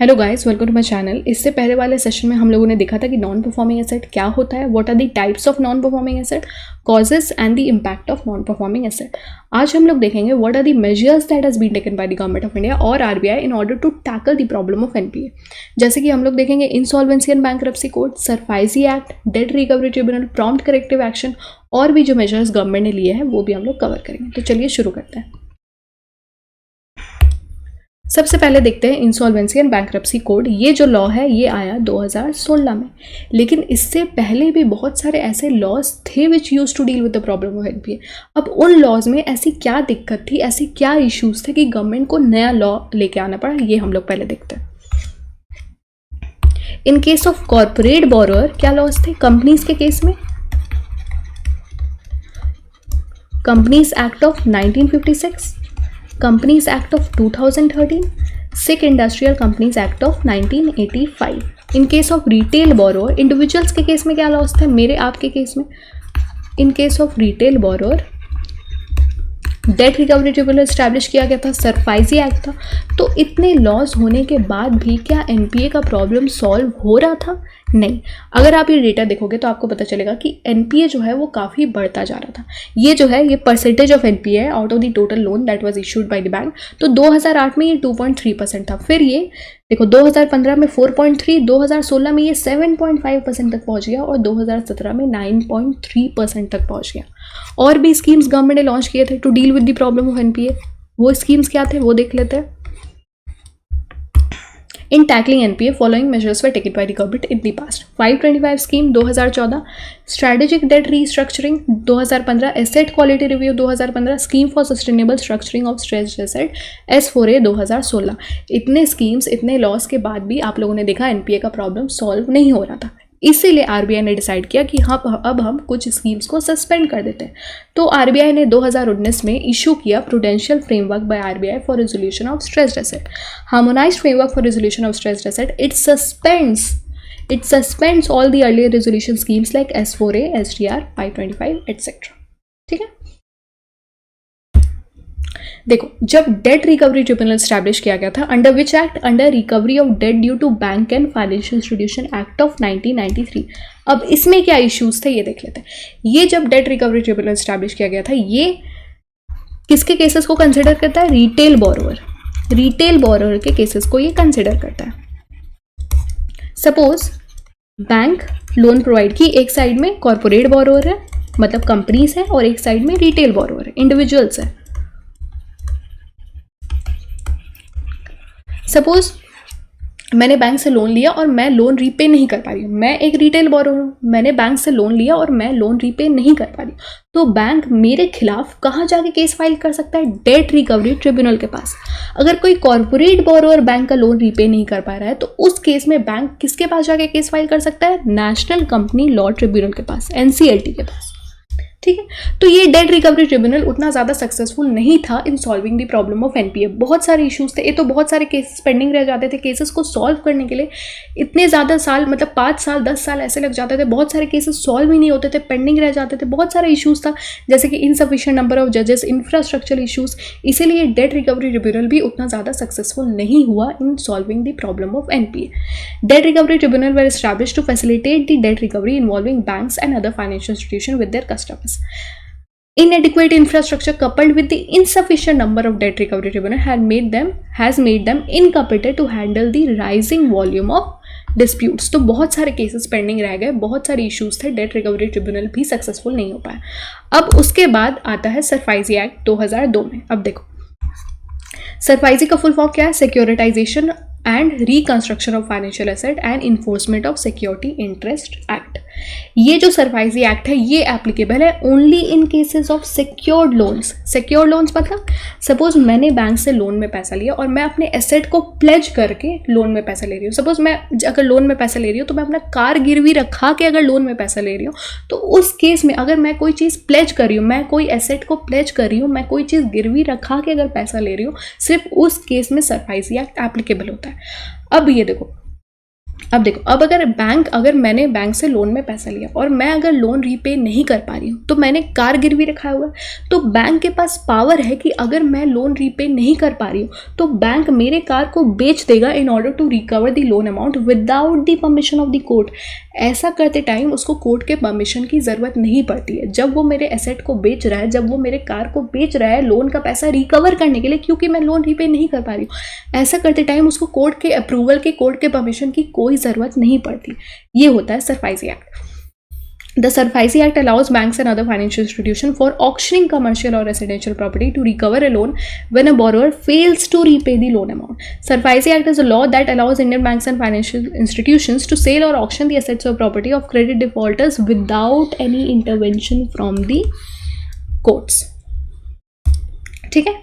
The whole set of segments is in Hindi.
Hello guys, welcome to my channel. इससे पहले वाले सेशन में हम लोगों ने देखा था कि नॉन परफॉर्मिंग एसेट क्या होता है, what are the types of non performing asset, causes and the impact of non performing asset. आज हम लोग देखेंगे what are the measures that has been taken by the government of India और RBI in order to tackle the problem of NPA. जैसे कि हम लोग देखेंगे insolvency and bankruptcy code, SARFAESI act, debt recovery tribunal, prompt corrective action और भी जो मेजर्स गवर्नमेंट ने लिए हैं वो भी हम लोग कवर करेंगे। तो चलिए शुरू करते हैं। सबसे पहले देखते हैं इंसॉल्वेंसी एंड बैंक्रप्सी कोड। ये जो लॉ है ये आया 2016 में, लेकिन इससे पहले भी बहुत सारे ऐसे लॉज थे which use to deal with the problem of NPA. अब उन लॉज में ऐसी क्या दिक्कत थी, ऐसी क्या इश्यूज थे कि गवर्नमेंट को नया लॉ लेके आना पड़ा, ये हम लोग पहले देखते हैं। इन केस ऑफ कॉर्पोरेट बोरोअर क्या लॉज थे? कंपनीज के केस में companies act of 1956, companies act of 2013, sick industrial companies act of 1985। In case of retail borrower, individuals के केस में क्या लॉस थे? मेरे आपके केस में इन case of retail borrower date recovery tribunal establish किया गया था, सरफाइजी एक्ट था। तो इतने लॉस होने के बाद भी क्या एनपीए का प्रॉब्लम सॉल्व हो रहा था? नहीं। अगर आप ये डेटा देखोगे तो आपको पता चलेगा कि एनपीए जो है वो काफ़ी बढ़ता जा रहा था। ये जो है ये परसेंटेज ऑफ एनपीए है out of the total loan that was issued by the bank. तो 2008 में ये 2.3% था, फिर ये देखो 2015 में 4.3, 2016 में ये 7.5% तक पहुंच गया और 2017 में 9.3% तक पहुंच गया। और भी स्कीम्स गवर्नमेंट ने लॉन्च किए थे to deal with the problem of NPA. वो स्कीम्स क्या थे वो देख लेते हैं। In tackling NPA, following measures were taken by the government in the past. 525 scheme 2014, strategic debt restructuring 2015, asset quality review 2015, scheme for sustainable structuring of stressed asset S4A 2016। इतने स्कीम्स, इतने लॉस के बाद भी आप लोगों ने देखा एनपीए का प्रॉब्लम सॉल्व नहीं हो रहा था। इसीलिए आरबीआई ने डिसाइड किया कि हाँ अब हम कुछ स्कीम्स को सस्पेंड कर देते हैं। तो आरबीआई ने 2019 में इशू किया prudential framework by RBI for resolution of stressed asset, harmonised framework for resolution of stressed asset. It suspends all the earlier resolution schemes like S4A, SDR, 525 etc. ठीक है। देखो, जब डेट रिकवरी ट्रिब्यूनल स्टैब्लिश किया गया था under which act? Under recovery of debt due to bank and financial institution act of 1993। अब इसमें क्या इश्यूज थे ये देख लेते हैं। ये जब डेट रिकवरी ट्रिब्यूनल स्टैब्लिश किया गया था ये किसके केसेस को कंसिडर करता है? Retail borrower. रिटेल बोरोअर के केसेस को ये कंसिडर करता है। सपोज बैंक लोन प्रोवाइड की, एक साइड में कॉर्पोरेट बोरोअर है मतलब कंपनीज है और एक साइड में रिटेल बोरोअर है, इंडिविजुअल्स है। सपोज मैंने बैंक से लोन लिया और मैं लोन रीपे नहीं कर पा रही हूँ, मैं एक रिटेल बोरोअर हूँ, मैंने बैंक से लोन लिया और मैं लोन रीपे नहीं कर पा रही हूँ, तो बैंक मेरे खिलाफ कहाँ जाके केस फाइल कर सकता है? डेट रिकवरी ट्रिब्यूनल के पास। अगर कोई कॉर्पोरेट बोरोअर बैंक का लोन रीपे नहीं कर पा रहा है तो उस केस में बैंक किसके पास जाके केस फाइल कर सकता है? नेशनल कंपनी लॉ ट्रिब्यूनल के पास, एनसीएलटी के पास। ठीक है। तो ये डेट रिकवरी ट्रिब्यूनल उतना ज़्यादा सक्सेसफुल नहीं था इन solving the problem of NPA. बहुत सारे इश्यूज थे, ये तो बहुत सारे केसेस पेंडिंग रह जाते थे। केसेस को सॉल्व करने के लिए इतने ज़्यादा साल, मतलब 5 साल 10 साल ऐसे लग जाते थे। बहुत सारे केसेस सॉल्व ही नहीं होते थे, पेंडिंग रह जाते थे। बहुत सारे इश्यूज था जैसे कि इनसफिशिएंट नंबर ऑफ जजेस, इंफ्रास्ट्रक्चर इश्यूज। इसीलिए डेट रिकवरी ट्रिब्यूनल भी उतना ज़्यादा सक्सेसफुल नहीं हुआ in solving the problem of NPA. Debt recovery tribunal were established to facilitate the debt recovery involving banks and other financial institution with their customers. Inadequate infrastructure coupled with the insufficient number of debt recovery tribunal has made them incompetent to handle the rising volume of disputes। तो बहुत सारे केसेस पेंडिंग रह गए, बहुत सारे इश्यूज थे, डेट रिकवरी ट्रिब्यूनल भी सक्सेसफुल नहीं हो पाया। अब उसके बाद आता है सरफाइजी एक्ट 2002 में। अब देखो सरफाइजी का फुल फॉर्म क्या है? Securitisation and reconstruction of financial asset and enforcement of security interest act. ये जो सरफाइजी एक्ट है ये एप्लीकेबल है only in cases of secured loans. Secured loans मतलब सपोज मैंने बैंक से लोन में पैसा लिया और मैं अपने एसेट को प्लेज करके लोन में पैसा ले रही हूँ। सपोज मैं अगर लोन में पैसा ले रही हूँ तो मैं अपना कार गिरवी रखा के अगर लोन में पैसा ले रही हूँ, तो उस केस में अगर मैं कोई चीज़ प्लेज कर रही हूँ, मैं कोई एसेट को प्लेज कर रही हूँ, मैं कोई चीज़ गिरवी रखा के अगर पैसा ले रही हूँ, सिर्फ उस केस में सरफाइजी एक्ट एप्लीकेबल होता है। अब ये देखो अब देखो, अब अगर मैंने बैंक से लोन में पैसा लिया और मैं अगर लोन रीपे नहीं कर पा रही हूँ, तो मैंने कार गिरवी रखा हुआ है, तो बैंक के पास पावर है कि अगर मैं लोन रीपे नहीं कर पा रही हूँ तो बैंक मेरे कार को बेच देगा in order to recover the loan amount without the permission of the court. ऐसा करते टाइम उसको कोर्ट के परमिशन की ज़रूरत नहीं पड़ती है। जब वो मेरे एसेट को बेच रहा है, जब वो मेरे कार को बेच रहा है लोन का पैसा रिकवर करने के लिए, क्योंकि मैं लोन रीपे नहीं कर पा रही हूँ, ऐसा करते टाइम उसको कोर्ट के अप्रूवल की, कोर्ट के परमिशन की कोई ज़रूरत नहीं पड़ती। ये होता है SARFAESI act. The Sarfaisi Act allows banks and other financial institutions for auctioning commercial or residential property to recover a loan when a borrower fails to repay the loan amount. Sarfaisi Act is a law that allows Indian banks and financial institutions to sell or auction the assets or property of credit defaulters without any intervention from the courts. ठीक है।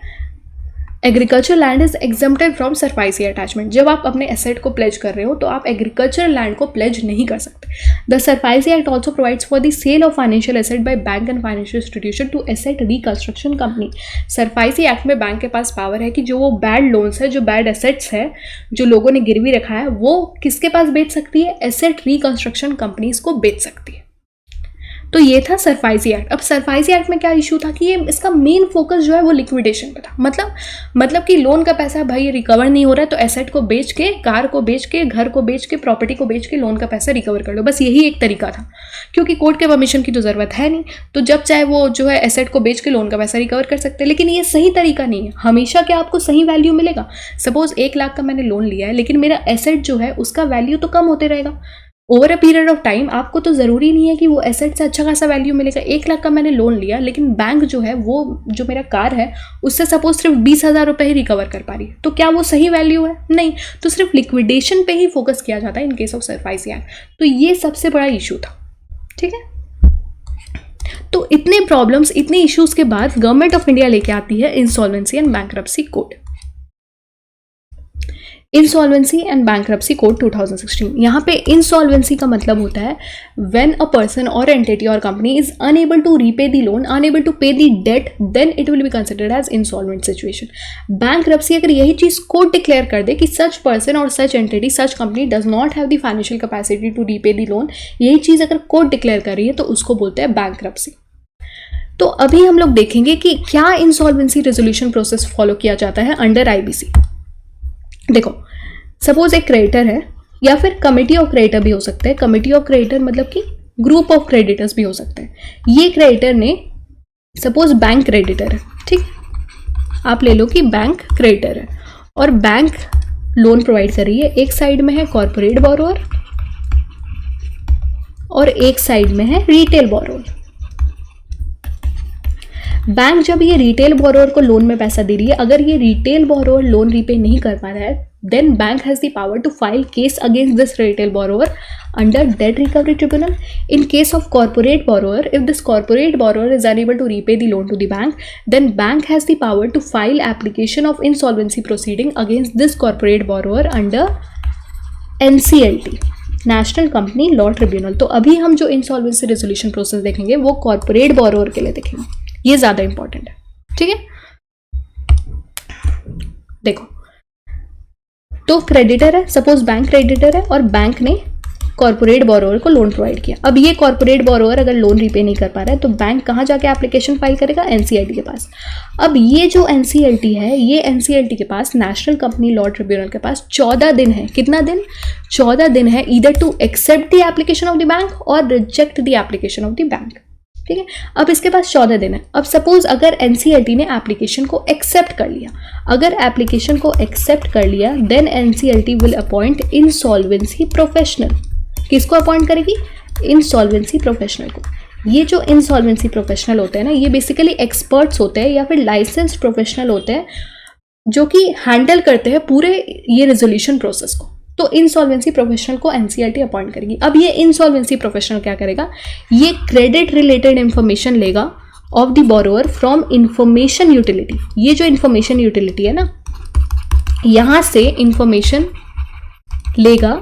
Agriculture land is exempted from SARFAESI attachment. जब आप अपने एसेट को प्लेज कर रहे हो तो आप एग्रीकल्चर लैंड को प्लेज नहीं कर सकते। The SARFAESI act also provides for the sale of financial asset by bank and financial institution to asset reconstruction company. SARFAESI act में बैंक के पास पावर है कि जो वो बैड लोन्स है, जो बैड एसेट्स है, जो लोगों ने गिरवी रखा है, वो किसके पास बेच सकती है? एसेट रिकंस्ट्रक्शन कंपनीज को बेच सकती है। तो ये था सरफाइसी एक्ट। अब सरफाइसी एक्ट में क्या इशू था कि ये इसका मेन फोकस जो है वो लिक्विडेशन पे था। मतलब कि लोन का पैसा भाई रिकवर नहीं हो रहा है तो एसेट को बेच के, कार को बेच के, घर को बेच के, प्रॉपर्टी को बेच के लोन का पैसा रिकवर कर लो। बस यही एक तरीका था, क्योंकि कोर्ट के परमिशन की तो ज़रूरत है नहीं, तो जब चाहे वो जो है एसेट को बेच के लोन का पैसा रिकवर कर सकते हैं। लेकिन ये सही तरीका नहीं है। हमेशा क्या आपको सही वैल्यू मिलेगा? सपोज 1 लाख का मैंने लोन लिया है, लेकिन मेरा एसेट जो है उसका वैल्यू तो कम होते रहेगा over a period of time. आपको तो ज़रूरी नहीं है कि वो एसेट से अच्छा खासा वैल्यू मिलेगा। 1 लाख का मैंने लोन लिया, लेकिन बैंक जो है वो जो मेरा कार है उससे सपोज सिर्फ 20,000 रुपये ही रिकवर कर पा रही है, तो क्या वो सही वैल्यू है? नहीं। तो सिर्फ लिक्विडेशन पे ही फोकस किया जाता है इन केस ऑफ सरफाइसी एक्ट। तो ये सबसे बड़ा इशू था। ठीक है। तो इतने प्रॉब्लम्स, इतने इश्यूज के बाद गवर्नमेंट ऑफ इंडिया लेके आती है insolvency and bankruptcy code. Insolvency and bankruptcy code 2016। यहाँ पे इंसॉल्वेंसी का मतलब होता है व्हेन अ पर्सन और एंटिटी और company is unable to repay the loan, unable to pay the debt, then it will be considered as insolvent situation. Bankruptcy अगर यही चीज़ कोर्ट डिक्लेयर कर दे कि सच पर्सन और such entity, such company does not have the financial capacity to repay the loan, यही चीज़ अगर कोर्ट डिक्लेयर कर रही है तो उसको बोलते हैं बैंक्रप्सी। तो अभी हम लोग देखेंगे कि क्या इंसॉल्वेंसी रेजोल्यूशन प्रोसेस फॉलो किया जाता है अंडर आईबीसी। देखो, सपोज एक क्रेडिटर है, या फिर कमिटी ऑफ क्रेडिटर भी हो सकता है। कमिटी ऑफ क्रेडिटर मतलब कि ग्रुप ऑफ क्रेडिटर्स भी हो सकते हैं। ये क्रेडिटर ने, सपोज बैंक क्रेडिटर है, ठीक, आप ले लो कि बैंक क्रेडिटर है और बैंक लोन प्रोवाइड कर रही है। एक साइड में है कॉर्पोरेट बोरोअर और एक साइड में है रिटेल बोरोअर। बैंक जब ये रिटेल बोरोअर को लोन में पैसा दे रही है, अगर ये रिटेल बोरोअर लोन रीपे नहीं कर पा रहा है, then bank has the power to file case against this retail borrower under debt recovery tribunal. In case of corporate borrower, if this corporate borrower is unable to repay the loan to the bank, then bank has the power to file application of insolvency proceeding against this corporate borrower under NCLT, national company law tribunal. तो अभी हम जो इंसॉल्वेंसी रेजोल्यूशन प्रोसेस देखेंगे वो कॉर्पोरेट बोरोअर के लिए देखेंगे, ये ज़्यादा इंपॉर्टेंट है। ठीक है। देखो, तो क्रेडिटर है, सपोज बैंक क्रेडिटर है और बैंक ने कॉर्पोरेट बोरोअर को लोन प्रोवाइड किया। अब ये कॉर्पोरेट बोरोअर अगर लोन रीपे नहीं कर पा रहा है तो बैंक कहाँ जाके एप्लीकेशन फाइल करेगा? NCLT के पास। अब ये जो NCLT है, ये NCLT के पास, नेशनल कंपनी लॉ ट्रिब्यूनल के पास 14 दिन है। कितना दिन? 14 दिन है, either to accept the application of the bank और reject the application of the bank. ठीक है। अब इसके पास 14 दिन है। अब सपोज अगर NCLT ने एप्लीकेशन को एक्सेप्ट कर लिया, अगर एप्लीकेशन को एक्सेप्ट कर लिया, then NCLT will appoint insolvency professional. किसको अपॉइंट करेगी? इंसॉल्वेंसी प्रोफेशनल को। ये जो इंसॉल्वेंसी प्रोफेशनल होते हैं ना, ये बेसिकली एक्सपर्ट्स होते हैं या फिर लाइसेंस्ड प्रोफेशनल होते हैं जो कि हैंडल करते हैं पूरे ये रेजोल्यूशन प्रोसेस को। तो इंसॉल्वेंसी प्रोफेशनल को NCLT अपॉइंट करेगी। अब ये इंसॉल्वेंसी प्रोफेशनल क्या करेगा? ये क्रेडिट रिलेटेड इंफॉर्मेशन लेगा of the borrower from information utility. ये जो इंफॉर्मेशन यूटिलिटी है ना, यहाँ से इंफॉर्मेशन लेगा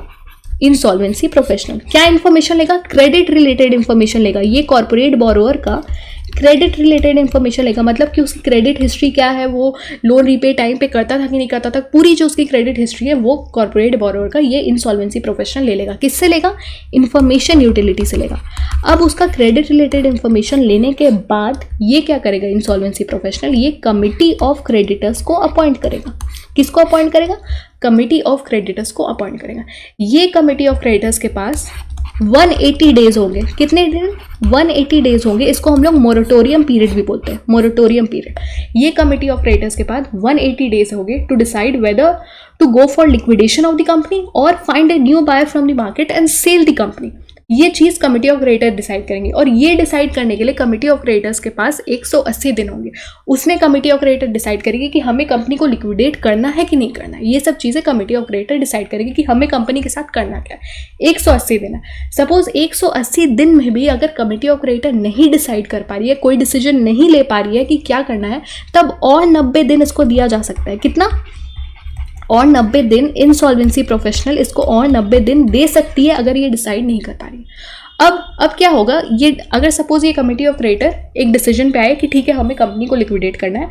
इंसॉल्वेंसी प्रोफेशनल। क्या इंफॉर्मेशन लेगा? क्रेडिट रिलेटेड इंफॉर्मेशन लेगा। ये कॉर्पोरेट बोरोअर का क्रेडिट रिलेटेड इन्फॉर्मेशन लेगा, मतलब कि उसकी क्रेडिट हिस्ट्री क्या है, वो लोन रीपे टाइम पे करता था कि नहीं करता था, पूरी जो उसकी क्रेडिट हिस्ट्री है वो कॉर्पोरेट बोरोवर का ये इंसॉल्वेंसी प्रोफेशनल ले लेगा। किससे लेगा? इन्फॉर्मेशन यूटिलिटी से लेगा। अब उसका क्रेडिट रिलेटेड इन्फॉर्मेशन लेने के बाद ये क्या करेगा इंसॉल्वेंसी प्रोफेशनल, ये कमिटी ऑफ क्रेडिटर्स को अपॉइंट करेगा। किसको अपॉइंट करेगा? कमिटी ऑफ क्रेडिटर्स को अपॉइंट करेगा। ये कमिटी ऑफ क्रेडिटर्स के पास 180 डेज होंगे। कितने दिन? 180 डेज होंगे। इसको हम लोग मोरेटोरियम पीरियड भी बोलते हैं, मोरेटोरियम पीरियड। ये कमिटी ऑफ क्रेडिटर्स के पास 180 डेज होंगे to decide whether to go for liquidation of the company और find a new buyer from the market and sell the company. ये चीज़ कमिटी ऑफ क्रेडिटर डिसाइड करेंगे और ये डिसाइड करने के लिए कमिटी ऑफ क्रेडिटर्स के पास 180 दिन होंगे। उसमें कमिटी ऑफ क्रेडिटर डिसाइड करेगी कि हमें कंपनी को लिक्विडेट करना है कि नहीं करना है। ये सब चीज़ें कमिटी ऑफ क्रेडिटर डिसाइड करेगी कि हमें कंपनी के साथ करना क्या है। 180 दिन है। सपोज 180 दिन में भी अगर कमिटी ऑफ क्रेडिटर नहीं डिसाइड कर पा रही है, कोई डिसीजन नहीं ले पा रही है कि क्या करना है, तब और 90 दिन इसको दिया जा सकता है। कितना? और 90 दिन। इंसॉल्वेंसी प्रोफेशनल इसको और 90 दिन दे सकती है अगर ये डिसाइड नहीं कर पा रही। अब क्या होगा, ये अगर सपोज ये कमिटी ऑफ क्रेडिटर एक डिसीजन पे आए कि ठीक है हमें कंपनी को लिक्विडेट करना है,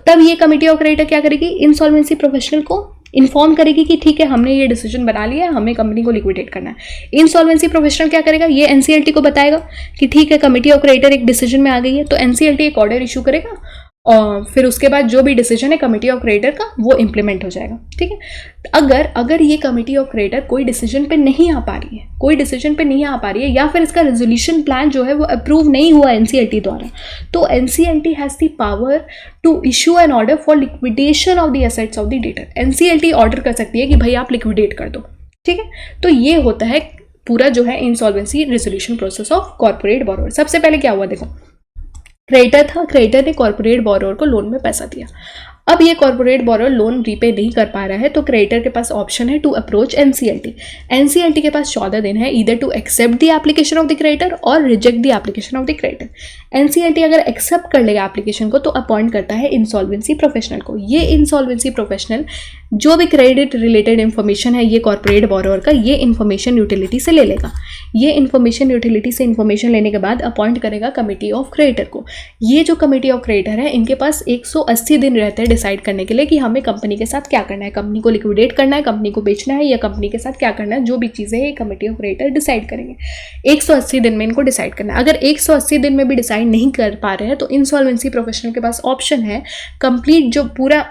तब ये कमिटी ऑफ क्रेडिटर क्या करेगी? इंसॉल्वेंसी प्रोफेशनल को इन्फॉर्म करेगी कि ठीक है हमने ये डिसीजन बना लिया है, हमें कंपनी को लिक्विडेट करना है। इंसॉल्वेंसी प्रोफेशनल क्या करेगा? ये एनसीएलटी को बताएगा कि ठीक है कमिटी ऑफ क्रेडिटर एक डिसीजन में आ गई है, तो एनसीएलटी एक ऑर्डर इशू करेगा और फिर उसके बाद जो भी डिसीजन है कमिटी ऑफ क्रेडिटर का वो इम्प्लीमेंट हो जाएगा। ठीक है। अगर ये कमिटी ऑफ क्रेडिटर कोई डिसीजन पे नहीं आ पा रही है, कोई डिसीजन पे नहीं आ पा रही है, या फिर इसका रेजोल्यूशन प्लान जो है वो अप्रूव नहीं हुआ एनसीएलटी द्वारा, तो NCLT has the power to issue an order for liquidation of the assets of the debtor. NCLT order कर सकती है कि भाई आप लिक्विडेट कर दो। ठीक है। तो ये होता है पूरा जो है insolvency resolution process of corporate borrower. सबसे पहले क्या हुआ देखो, क्रेडिटर था, क्रेडिटर ने कॉर्पोरेट बोरोवर को लोन में पैसा दिया। अब ये कॉर्पोरेट बोरोवर लोन रीपे नहीं कर पा रहा है, तो क्रेडिटर के पास ऑप्शन है टू अप्रोच एनसीएलटी। एनसीएलटी के पास 14 दिन है either to accept the application of the creditor और reject the application of the creditor. NCLT अगर एक्सेप्ट कर लेगा एप्लीकेशन को तो अपॉइंट करता है इंसॉल्वेंसी प्रोफेशनल को। ये इंसॉल्वेंसी प्रोफेशनल जो भी क्रेडिट रिलेटेड इन्फॉर्मेशन है ये कॉर्पोरेट बोरोवर का, ये इन्फॉर्मेशन यूटिलिटी से ले लेगा। ये इन्फॉर्मेशन यूटिलिटी से इन्फॉर्मेशन लेने के बाद अपॉइंट करेगा कमिटी ऑफ क्रेडिटर को। ये जो कमिटी ऑफ क्रेडिटर है इनके पास 180 दिन रहते हैं डिसाइड करने के लिए कि हमें कंपनी के साथ क्या करना है, कंपनी को लिक्विडेट करना है, कंपनी को बेचना है, या कंपनी के साथ क्या करना है। जो भी चीज़ें हैं कमिटी ऑफ क्रेडिटर डिसाइड करेंगे। 180 दिन में इनको डिसाइड करना है। अगर 180 दिन में भी डिसाइड नहीं कर पा रहे हैं तो इंसॉल्वेंसी प्रोफेशनल के पास ऑप्शन है कंप्लीट जो पूरा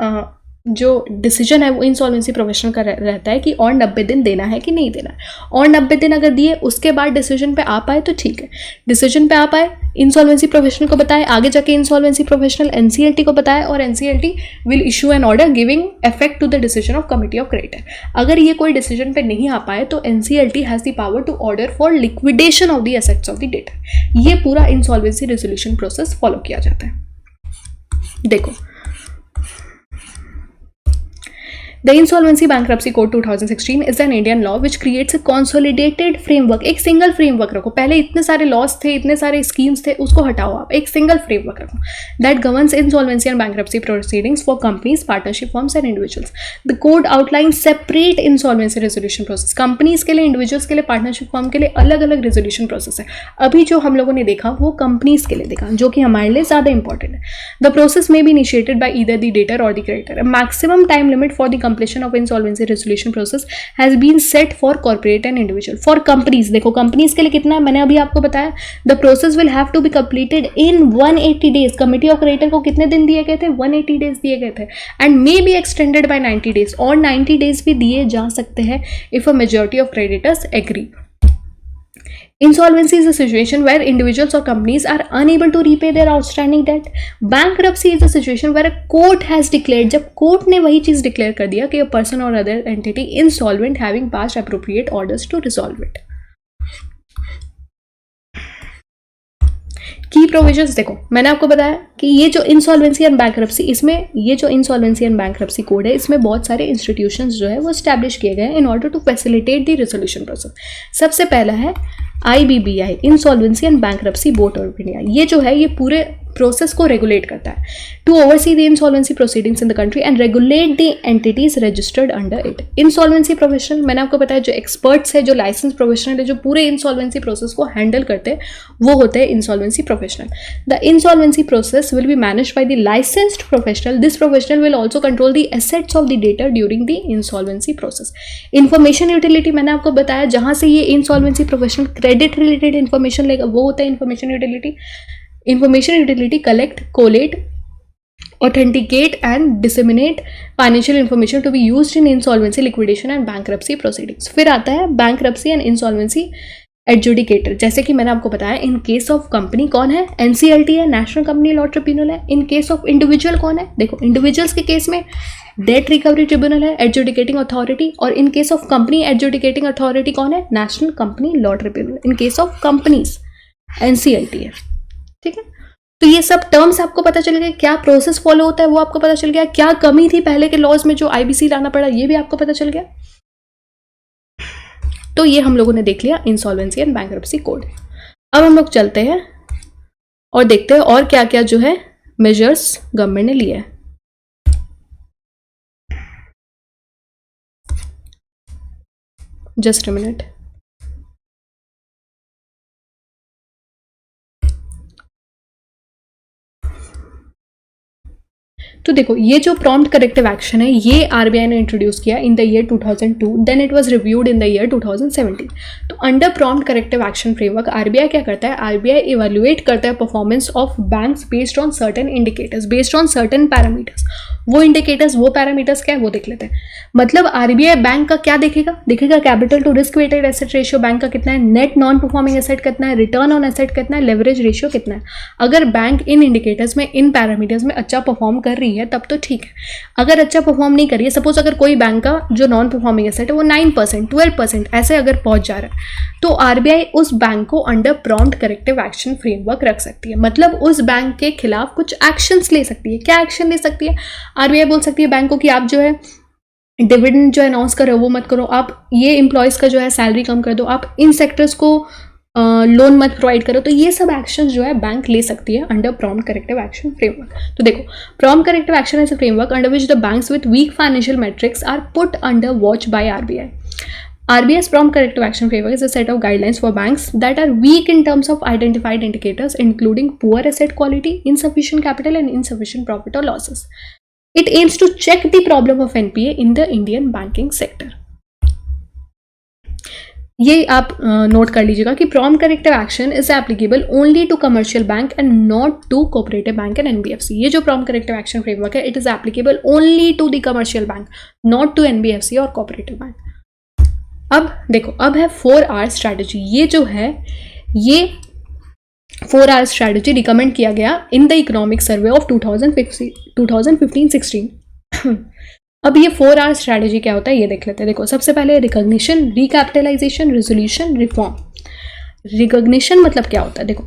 जो डिसीजन है वो इंसॉल्वेंसी प्रोफेशनल का रहता है कि और 90 दिन देना है कि नहीं देना है। और 90 दिन अगर दिए उसके बाद डिसीजन पे आ पाए तो ठीक है, डिसीजन पे आ पाए इंसॉल्वेंसी प्रोफेशनल को बताए, आगे जाके इंसॉल्वेंसी प्रोफेशनल एनसीएलटी को बताए और NCLT will issue an order giving effect to the decision of committee of creditor. अगर ये कोई डिसीजन पे नहीं आ पाए तो NCLT has the power to order for liquidation of the assets of the debtor. ये पूरा इंसॉल्वेंसी रेजोल्यूशन प्रोसेस फॉलो किया जाता है। देखो, The Insolvency Bankruptcy Code 2016 is an Indian law which creates a consolidated framework। एक सिंगल फ्रेमवर्क रखो, पहले इतने सारे लॉस थे, इतने सारे स्कीम्स थे, उसको हटाओ, आप एक सिंगल फ्रेमवर्क रखो। That governs insolvency and bankruptcy proceedings for companies, partnership firms and individuals। The code outlines separate insolvency resolution process। Companies के लिए, इंडिविजुअल्स के लिए, पार्टनरशिप फर्म के लिए अलग अलग रेजोल्यूशन प्रोसेस है। अभी जो हम लोगों ने देखा वो कंपनीज के लिए देखा, जो कि हमारे लिए ज़्यादा इंपॉर्टेंट है। The process may be initiated by either the debtor और the creditor. Maximum time limit for the completion of insolvency resolution process has been set for corporate and individual। for companies, देखो कंपनीज के लिए कितना है, मैंने अभी आपको बताया, the process will have to be completed in 180 days। Committee of creditor को कितने दिन दिए गए थे? 180 डेज दिए गए थे and may be extended by 90 days और 90 डेज भी दिए जा सकते हैं if a majority of creditors agree। Insolvency is a situation where individuals or companies are unable to repay their outstanding debt। Bankruptcy is a situation where a court has declared, जब कोर्ट ने वही चीज़ डिक्लेयर कर दिया कि a person or other entity insolvent having passed appropriate orders to resolve it। की प्रोविजंस देखो, मैंने आपको बताया कि ये जो इंसॉल्वेंसी एंड बैंक्रप्सी, इसमें ये जो इंसॉल्वेंसी एंड बैंक्रप्सी कोड है इसमें बहुत सारे इंस्टीट्यूशंस जो है वो स्टैब्लिश किए गए हैं in order to facilitate the resolution process. सबसे पहला है IBBI, insolvency and bankruptcy board of India, ये जो है ये पूरे प्रोसेस को रेगुलेट करता है to oversee the insolvency proceedings in the country and regulate the entities registered under it. Insolvency professional, मैंने आपको बताया जो एक्सपर्ट्स है, जो लाइसेंस प्रोफेशनल है, जो पूरे इंसॉल्वेंसी प्रोसेस को हैंडल करते हैं, वो होते हैं insolvency professional. The insolvency process will be managed by the licensed professional. This professional will also control the assets of the debtor during the insolvency process. Information utility, मैंने आपको बताया जहां से ये insolvency professional credit related information लेगा, वो होता है information utility. Information utility collect, collate, authenticate and disseminate financial information to be used in insolvency, liquidation and bankruptcy proceedings। फिर आता है bankruptcy and insolvency adjudicator। जैसे कि मैंने आपको बताया इन केस ऑफ कंपनी कौन है, NCLT है, नेशनल कंपनी लॉ ट्रिब्यूनल है। इन केस ऑफ इंडिविजुअल कौन है, देखो इंडिविजुअल्स के केस में डेट रिकवरी ट्रिब्यूनल है, एडजुडिकेटिंग अथॉरिटी। और इन case of company adjudicating authority कौन है, national company law tribunal. In case of companies NCLT है, ठीक है। तो ये सब टर्म्स आपको पता चल गया, क्या प्रोसेस फॉलो होता है वो आपको पता चल गया, क्या कमी थी पहले के लॉज में जो IBC लाना पड़ा ये भी आपको पता चल गया। तो ये हम लोगों ने देख लिया इंसॉल्वेंसी एंड बैंक्रप्सी कोड। अब हम लोग चलते हैं और देखते हैं और क्या क्या जो है मेजर्स गवर्नमेंट ने लिए हैं। Just a minute. तो देखो ये जो प्रॉम्प्ट करेक्टिव एक्शन है ये RBI ने इंट्रोड्यूस किया in the year 2002, then it was reviewed in the year 2017। तो under prompt corrective action framework RBI क्या करता है, RBI इवेल्युएट करता है performance of banks based on certain indicators, based on certain parameters. वो इंडिकेटर्स, वो पैरामीटर्स क्या है वो देख लेते हैं। मतलब RBI बैंक का क्या देखेगा, देखेगा capital to risk weighted asset ratio bank का कितना है, नेट नॉन परफॉर्मिंग एसेट कितना है, रिटर्न ऑन एसेट कितना है, लेवरेज रेशियो कितना है। अगर बैंक इन इंडिकेटर्स में, इन पैरामीटर्स में अच्छा परफॉर्म कर रही है तब तो ठीक है। अगर अच्छा परफॉर्म नहीं करिए, सपोज अगर कोई बैंक का जो नॉन परफॉर्मिंग एसेट है वो 9%, 12% ऐसे अगर पहुंच जा रहा है तो RBI उस बैंक को under prompt corrective action framework रख सकती है। मतलब उस बैंक के खिलाफ कुछ एक्शंस ले सकती है। क्या एक्शन ले सकती है, RBI बोल सकती है बैंक को कि आप जो है डिविडेंड जो अनाउंस करो वो मत करो, आप ये एम्प्लॉयज़ का जो है सैलरी कम कर दो, आप इन सेक्टर्स को लोन मत प्रोवाइड करो। तो ये सब एक्शन जो है बैंक ले सकती है under prompt corrective action framework. तो देखो prompt corrective action is a framework under which the banks with weak financial metrics are put under watch by RBI। RBI's prompt corrective action framework is a set of guidelines for banks that are weak in terms of identified indicators, including poor asset quality, insufficient capital, and insufficient profit or losses. It aims to check the problem of NPA in the Indian banking sector. ये आप नोट कर लीजिएगा कि prompt corrective action is applicable only to commercial bank and not to cooperative bank and NBFC। ये जो प्रॉम्प्ट करेक्टिव एक्शन फ्रेमवर्क है it is applicable only to the commercial bank, not to NBFC और कोऑपरेटिव बैंक। अब देखो, अब है 4R स्ट्रैटेजी। ये जो है ये 4R स्ट्रैटेजी रिकमेंड किया गया in the economic survey of 2015-16। अब ये 4R स्ट्रैटेजी क्या होता है ये देख लेते हैं। देखो सबसे पहले recognition, recapitalisation, resolution, reform. Recognition मतलब क्या होता है, देखो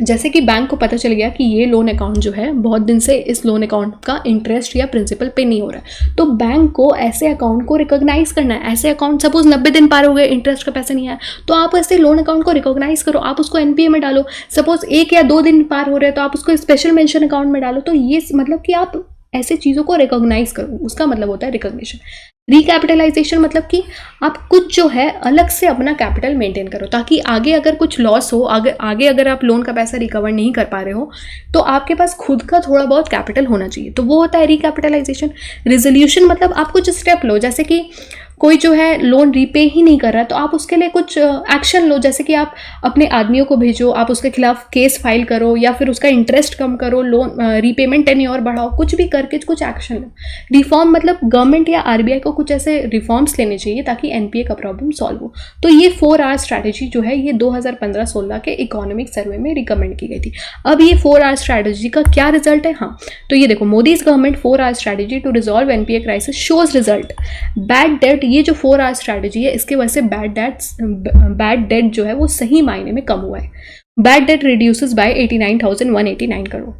जैसे कि बैंक को पता चल गया कि ये लोन अकाउंट जो है बहुत दिन से इस लोन अकाउंट का इंटरेस्ट या प्रिंसिपल पे नहीं हो रहा है, तो बैंक को ऐसे अकाउंट को रिकॉग्नाइज करना है। ऐसे अकाउंट सपोज 90 दिन पार हो गए, इंटरेस्ट का पैसा नहीं आया, तो आप ऐसे लोन अकाउंट को रिकॉग्नाइज करो, आप उसको NPA में डालो। सपोज 1 या 2 दिन पार हो रहे हैं तो आप उसको स्पेशल मेंशन अकाउंट में डालो। तो ये मतलब कि आप ऐसे चीज़ों को रिकॉग्नाइज करो, उसका मतलब होता है रिकॉग्निशन। रिकैपिटलाइजेशन मतलब कि आप कुछ जो है अलग से अपना कैपिटल मेंटेन करो ताकि आगे अगर कुछ लॉस हो, आगे अगर आप लोन का पैसा रिकवर नहीं कर पा रहे हो तो आपके पास खुद का थोड़ा बहुत कैपिटल होना चाहिए, तो वो होता है रिकैपिटलाइजेशन। रिजोल्यूशन मतलब आप कुछ स्टेप लो, जैसे कि कोई जो है लोन रीपे ही नहीं कर रहा तो आप उसके लिए कुछ एक्शन लो, जैसे कि आप अपने आदमियों को भेजो, आप उसके खिलाफ केस फाइल करो या फिर उसका इंटरेस्ट कम करो, लोन रीपेमेंट टेन्योर बढ़ाओ, कुछ भी करके कुछ एक्शन लो। रिफॉर्म मतलब गवर्नमेंट या RBI को कुछ ऐसे रिफॉर्म्स लेने चाहिए ताकि NPA का प्रॉब्लम सॉल्व हो। तो ये 4R स्ट्रैटेजी जो है ये 2015-16 के इकोनॉमिक सर्वे में रिकमेंड की गई थी। अब ये 4R स्ट्रैटेजी का क्या रिजल्ट है, हाँ तो ये देखो, Modi's government 4R strategy to resolve NPA crisis shows result. Bad debt, ये जो 4R स्ट्रैटेजी है इसके वजह से बैड डेट जो है वो सही मायने में कम हुआ है। Bad debt reduces by 89,189 crore.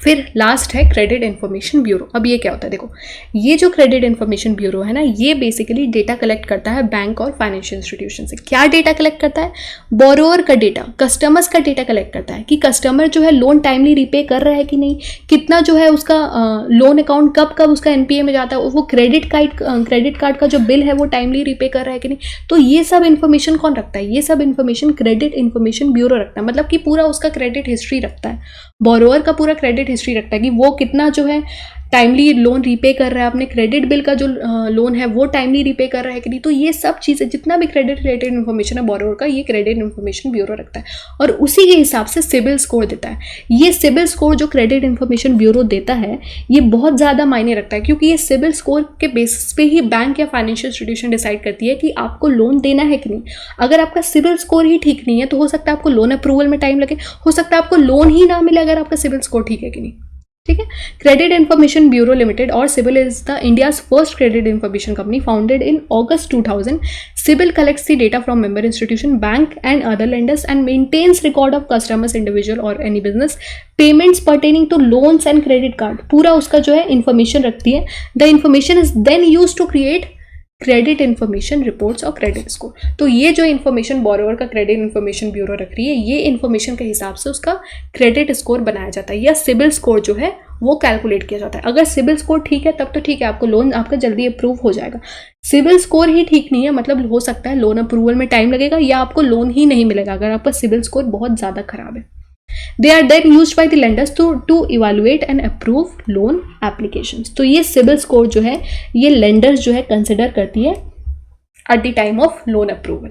फिर लास्ट है क्रेडिट इन्फॉर्मेशन ब्यूरो। अब ये क्या होता है, देखो ये जो क्रेडिट इन्फॉर्मेशन ब्यूरो है ना, ये बेसिकली डेटा कलेक्ट करता है बैंक और फाइनेंशियल इंस्टीट्यूशन से। क्या डेटा कलेक्ट करता है? बोरोअर का डेटा, कस्टमर्स का डेटा कलेक्ट करता है कि कस्टमर जो है लोन टाइमली रिपे कर रहा है कि नहीं, कितना जो है उसका लोन अकाउंट कब कब उसका एनपीए में जाता है, वो क्रेडिट कार्ड का जो बिल है वो टाइमली रिपे कर रहा है कि नहीं। तो ये सब इन्फॉर्मेशन कौन रखता है? ये सब इन्फॉर्मेशन क्रेडिट इन्फॉर्मेशन ब्यूरो रखता है, मतलब कि पूरा उसका क्रेडिट हिस्ट्री रखता है, बोरोअर का पूरा क्रेडिट हिस्ट्री रखता है कि वो कितना जो है टाइमली लोन रीपे कर रहा है, अपने क्रेडिट बिल का जो लोन है वो टाइमली रीपे कर रहा है कि नहीं। तो ये सब चीज़ें, जितना भी क्रेडिट रिलेटेड इन्फॉर्मेशन है बोरोअर का, ये क्रेडिट इन्फॉर्मेशन ब्यूरो रखता है और उसी के हिसाब से सिबिल स्कोर देता है। ये सिबिल स्कोर जो क्रेडिट इन्फॉर्मेशन ब्यूरो देता है, ये बहुत ज़्यादा मायने रखता है, क्योंकि ये सिबिल स्कोर के बेसिस पे ही बैंक या फाइनेंशियल इंस्टीट्यूशन डिसाइड करती है कि आपको लोन देना है कि नहीं। अगर आपका सिबिल स्कोर ही ठीक नहीं है तो हो सकता है आपको लोन अप्रूवल में टाइम लगे, हो सकता है आपको लोन ही ना मिले अगर आपका सिबिल स्कोर ठीक है कि नहीं। ठीक है। क्रेडिट इन्फॉर्मेशन ब्यूरो लिमिटेड और CIBIL is the India's first credit information company founded in August 2000. CIBIL collects the data from member institution, bank and other lenders and maintains record of customers, individual or any business payments pertaining to loans and credit card. पूरा उसका जो है इंफॉर्मेशन रखती है. The information is then used to create credit information reports और क्रेडिट स्कोर। तो ये जो इन्फॉर्मेशन बोरोवर का क्रेडिट इन्फॉर्मेशन ब्यूरो रख रही है, ये इन्फॉर्मेशन के हिसाब से उसका क्रेडिट स्कोर बनाया जाता है या सिबिल स्कोर जो है वो कैलकुलेट किया जाता है। अगर सिबिल स्कोर ठीक है तब तो ठीक है, आपको लोन आपका जल्दी अप्रूव हो जाएगा। सिबिल स्कोर ही ठीक नहीं है, मतलब हो सकता है लोन अप्रूवल में टाइम लगेगा या आपको लोन ही नहीं मिलेगा अगर आपका सिबिल स्कोर बहुत ज़्यादा खराब है। They are then used by the lenders to evaluate and approve loan applications. तो ये सिबिल स्कोर जो है ये लेंडर्स जो है कंसिडर करती है at the time of loan approval.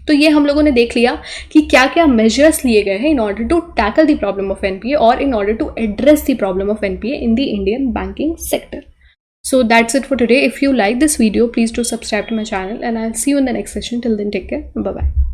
तो ये हम लोगों ने देख लिया कि क्या क्या मेजर्स लिए गए हैं in order to tackle the problem of NPA और in order to address the problem of NPA in the Indian banking sector. So that's it for today. If you like this video, please do subscribe to my channel and I'll see you in the next session. Till then, take care. Bye bye.